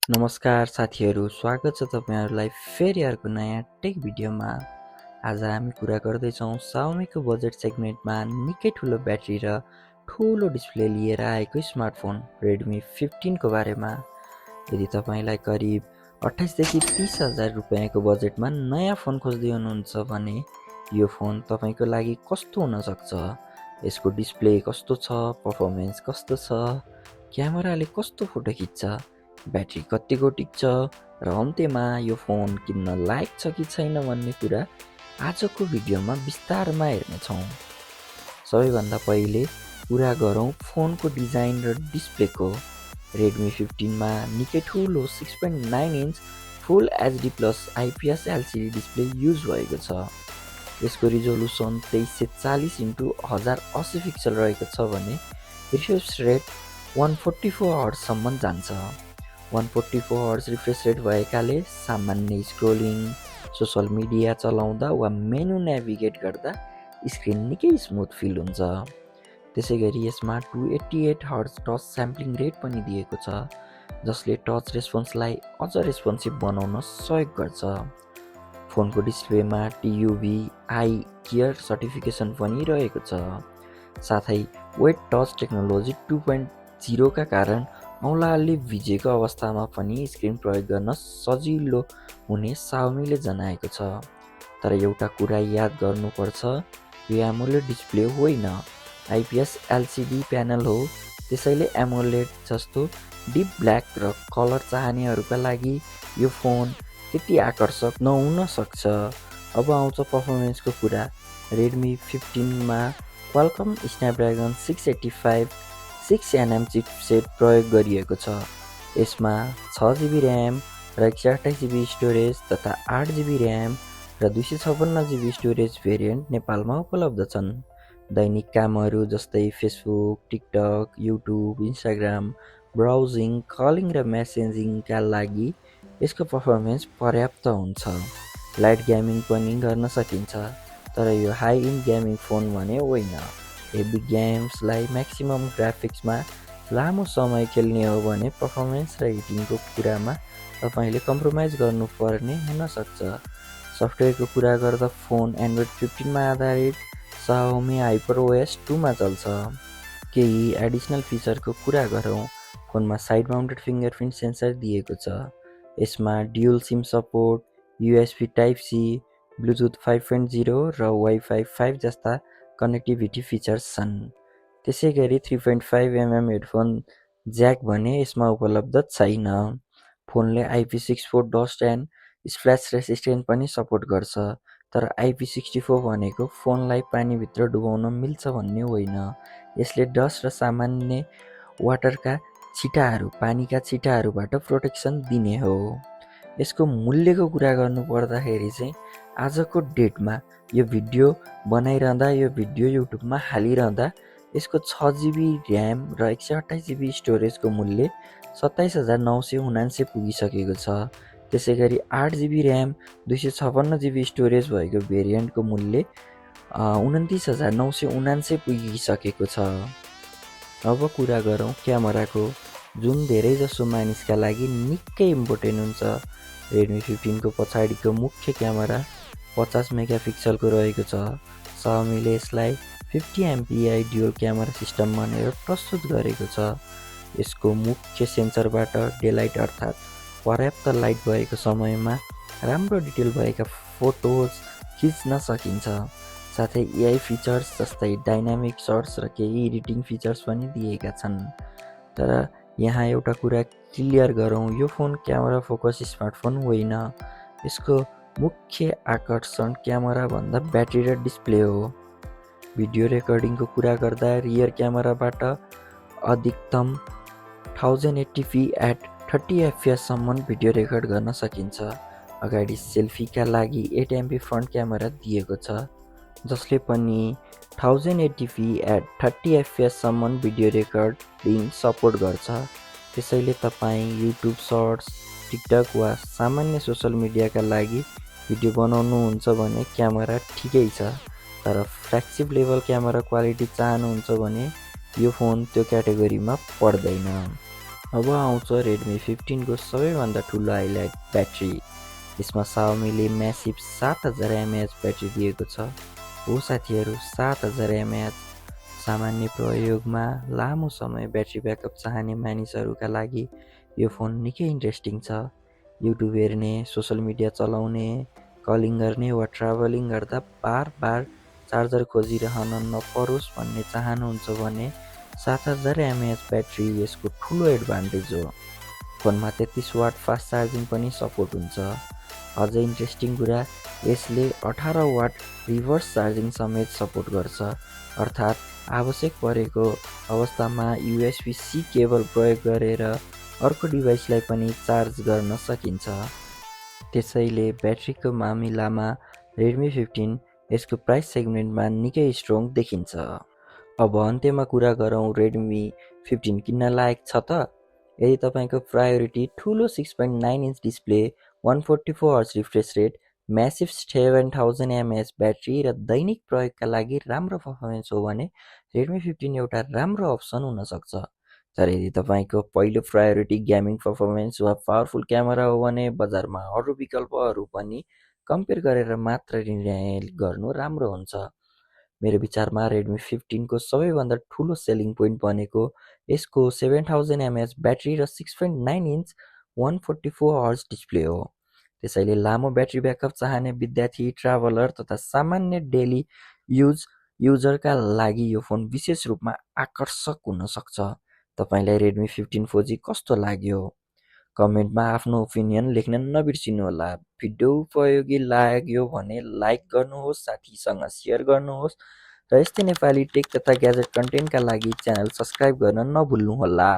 नमस्कार साथीहरू, स्वागत छ तपाईहरुलाई फेरि अर्को नयाँ टेक भिडियोमा। आज हामी कुरा गर्दैछौँ Xiaomiको बजेट सेगमेन्टमा निकै ठुलो ब्याट्री र ठुलो डिस्प्ले लिएर आएको स्मार्टफोन Redmi 15 को बारेमा। यदि तपाईलाई करिब 28 देखि 30 हजार रुपैयाँको बजेटमा नयाँ फोन खोज्दै हुनुहुन्छ भने यो फोन तपाईको लागि कस्तो हुन सक्छ, यसको डिस्प्ले कस्तो छ, परफर्मेन्स कस्तो छ, क्यामेराले कस्तो फोटो खिच्छ, ब्याट्री कतिको टिक्छ र अन्त्यमा यो फोन किन्न लायक छ कि छैन भन्ने कुरा आजको भिडियोमा विस्तारमा हेर्नेछौँ। सबैभन्दा पहिले कुरा गरौँ फोनको डिजाइन र डिस्प्लेको। Redmi 15 मा निकै ठुलो 6.9 इन्च फुल HD plus IPS LCD display use भएको छ। यसको रिजोल्युसन 2340 × 1080 पिक्सल रहेको छ भने रिफ्रेश रेट 144 हर्ट्ज सम्म जान्छ। 144 हर्ट्ज रिफ्रेश रेट भएकाले सामान्य स्क्रोलिङ, सोशल मिडिया चलाउँदा वा मेनु नेभिगेट गर्दा स्क्रिन निकै स्मुथ फिल हुन्छ। त्यसैगरी यसमा 288 हर्ट्ज टच स्याम्पलिङ रेट पनि दिएको छ, जसले टच रेस्पोन्सलाई अझ रेस्पोन्सिभ बनाउन सहयोग गर्छ। फोनको डिस्प्लेमा TUV आई केयर सर्टिफिकेसन पनि रहेको छ। साथै वेट टच टेक्नोलोजी 2.0 का कारण औँलाले भिजेको अवस्थामा पनि स्क्रिन प्रयोग गर्न सजिलो हुने Xiaomiले जनाएको छ। तर एउटा कुरा याद गर्नुपर्छ, यो एमोलेड डिस्प्ले होइन, IPS LCD प्यानल हो। त्यसैले एमोलेड जस्तो डिप ब्ल्याक र कलर चाहनेहरूका लागि यो फोन त्यति आकर्षक नहुन सक्छ। अब आउँछ परफर्मेन्सको कुरा। Redmi 15 मा Qualcomm Snapdragon 685 6nm चिपसेट प्रयोग गरिएको छ। यसमा 6GB र्याम र 128GB स्टोरेज तथा 8GB र्याम र 256GB स्टोरेज भेरिएन्ट नेपालमा उपलब्ध छन्। दैनिक कामहरू जस्तै Facebook, TikTok, YouTube, Instagram, browsing, calling र मेसेजिङका लागि यसको परफर्मेन्स पर्याप्त हुन्छ। लाइट गेमिङ पनि गर्न सकिन्छ, तर यो हाई इन्ड गेमिङ फोन भने होइन। हेभी गेम्सलाई म्याक्सिमम ग्राफिक्समा लामो समय खेल्ने हो भने परफर्मेन्स र हिटिङको कुरामा तपाईले कम्प्रोमाइज गर्नुपर्ने हुन सक्छ। सफ्टवेयरको कुरा गर्दा फोन एन्ड्रोइड 15 मा आधारित Xiaomi HyperOS 2 मा चल्छ। केही एडिसनल फिचरको कुरा गरौँ। फोनमा साइड माउन्टेड फिङ्गरप्रिन्ट सेन्सर दिएको छ। यसमा dual SIM support, USB Type-C, Bluetooth 5.0 र वाइफाई 5 जस्ता कनेक्टिभिटी फिचर्स छन्। त्यसैगरी 3.5mm हेडफोन ज्याक भने यसमा उपलब्ध छैन। फोनले IP64 dust and splash resistant पनि सपोर्ट गर्छ, तर IP64 भनेको फोनलाई पानीभित्र डुबाउन मिल्छ भन्ने होइन। यसले डस्ट र सामान्य वाटरका छिटाहरू, पानीका छिटाहरूबाट प्रोटेक्सन दिने हो। यसको मूल्यको कुरा गर्नु पर्दाखेरि चाहिँ आजको डेटमा यो भिडियो बनाइरहँदा, यो भिडियो युट्युबमा हालिरहँदा यसको 6GB र्याम र 128GB स्टोरेजको मूल्य 27,979 पुगिसकेको छ। त्यसैगरी 8GB र्याम 256GB स्टोरेज भएको भेरिएन्टको मूल्य 29,979 पुगिसकेको छ। अब कुरा गरौँ क्यामेराको, जुन धेरैजसो मानिसका लागि निकै इम्पोर्टेन्ट हुन्छ। Redmi 15 को पछाडिको मुख्य क्यामेरा 50 मेगापिक्सलको रहेको छ। Xiaomiले यसलाई 50MP ड्युअल क्यामेरा सिस्टम भनेर प्रस्तुत गरेको छ। यसको मुख्य सेन्सरबाट डेलाइट अर्थात् पर्याप्त लाइट भएको समयमा राम्रो डिटेल भएका फोटोज खिच्न सकिन्छ। साथै AI फिचर्स जस्तै डाइनामिक सर्ट्स र केही एडिटिङ फिचर्स पनि दिएका छन्। तर यहाँ एउटा कुरा क्लियर गरौँ, यो फोन क्यामेरा फोकस स्मार्टफोन होइन। यसको मुख्य आकर्षण क्यामेरा भन्दा ब्याट्री र डिस्प्ले हो। भिडियो रेकर्डिङको कुरा गर्दा रियर क्यामेराबाट अधिकतम 1080p एट 30fps सम्म भिडियो रेकर्ड गर्न सकिन्छ। अगाडि सेल्फीका लागि 8MP फ्रन्ट क्यामेरा दिएको छ, जसले पनि 1080p एट 30fps सम्म भिडियो रेकर्डिङ सपोर्ट गर्छ। त्यसैले तपाईँ युट्युब सर्ट्स, टिकटक वा सामान्य सोशल मिडियाका लागि भिडियो बनाउनुहुन्छ भने क्यामेरा ठिकै छ। तर फ्ल्यागसिप लेभल क्यामेरा क्वालिटी चाहनुहुन्छ भने यो फोन त्यो क्याटेगोरीमा पर्दैन। अब आउँछ रेडमी 15 को सबैभन्दा ठुलो हाइलाइट ब्याट्री। यसमा Xiaomi म्यासिभ 7000 mAh ब्याट्री दिएको छ। हो साथीहरू, 7000 mAh सामान्य प्रयोगमा लामो समय ब्याट्री ब्याकअप चाहने मानिसहरूका लागि यो फोन निकै इन्ट्रेस्टिङ छ। युट्युब हेर्ने, सोसल मिडिया चलाउने, कलिङ गर्ने वा ट्राभलिङ गर्दा बार बार चार्जर खोजिरहन नपरोस् भन्ने चाहनुहुन्छ भने 7000 mAh ब्याट्री यसको ठुलो एडभान्टेज हो। फोनमा 33 वाट फास्ट चार्जिङ पनि सपोर्ट हुन्छ। अझै इन्ट्रेस्टिङ कुरा, यसले 18 वाट रिभर्स चार्जिङ समेत सपोर्ट गर्छ, अर्थात् आवश्यक परेको अवस्थामा USB-C केबल प्रयोग गरेर अर्को डिभाइसलाई पनि चार्ज गर्न सकिन्छ। त्यसैले ब्याट्रीको मामिलामा रेडमी 15 यसको प्राइस सेगमेन्टमा निकै स्ट्रङ देखिन्छ। अब अन्त्यमा कुरा गरौँ रेडमी 15 किन्न लायक छ त? यदि तपाईँको प्रायोरिटी ठुलो 6.9 inch display, 144 hertz refresh rate, massive 7000 mAh battery र दैनिक प्रयोगका लागि राम्रो पर्फर्मेन्स हो भने रेडमी 15 एउटा राम्रो अप्सन हुन सक्छ। तर यदि तपाईँको पहिलो प्रायोरिटी गेमिङ पर्फर्मेन्स वा पावरफुल क्यामेरा हो भने बजारमा अरू विकल्पहरू पनि कम्पेयर गरेर मात्र निर्णय गर्नु राम्रो हुन्छ। मेरो विचारमा रेडमी 15 को सबैभन्दा ठुलो सेलिङ पोइन्ट भनेको यसको 7000 mAh ब्याट्री र 6.9 इन्च 144 हर्ज डिस्प्ले हो। त्यसैले लामो ब्याट्री ब्याकअप चाहने विद्यार्थी, ट्राभलर तथा सामान्य डेली युजरका लागि यो फोन विशेष रूपमा आकर्षक हुन सक्छ। तपाईँलाई रेडमी 15 4G कस्तो लाग्यो? कमेन्टमा आफ्नो ओपिनियन लेख्न नबिर्सिनुहोला। भिडियो उपयोगी लाग्यो भने लाइक गर्नुहोस्, साथीसँग सेयर गर्नुहोस् र यस्तै नेपाली टेक तथा ग्याजेट कन्टेन्टका लागि च्यानल सब्सक्राइब गर्न नभुल्नुहोला।